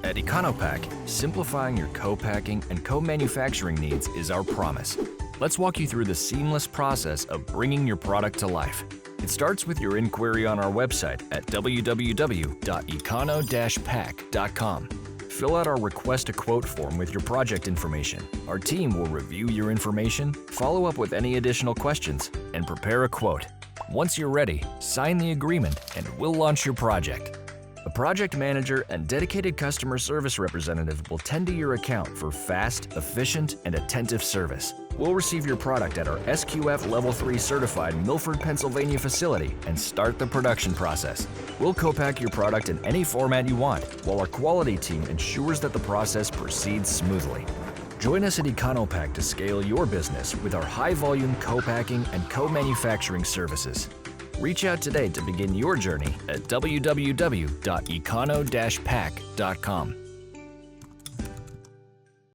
At Econo-Pak, simplifying your co-packing and co-manufacturing needs is our promise. Let's walk you through the seamless process of bringing your product to life. It starts with your inquiry on our website at www.econo-pack.com. Fill out our Request a Quote form with your project information. Our team will review your information, follow up with any additional questions, and prepare a quote. Once you're ready, sign the agreement and we'll launch your project. A project manager and dedicated customer service representative will tend to your account for fast, efficient, and attentive service. We'll receive your product at our SQF Level 3 certified Milford, Pennsylvania facility and start the production process. We'll co-pack your product in any format you want, while our quality team ensures that the process proceeds smoothly. Join us at Econo-Pak to scale your business with our high-volume co-packing and co-manufacturing services. Reach out today to begin your journey at www.econo-pack.com.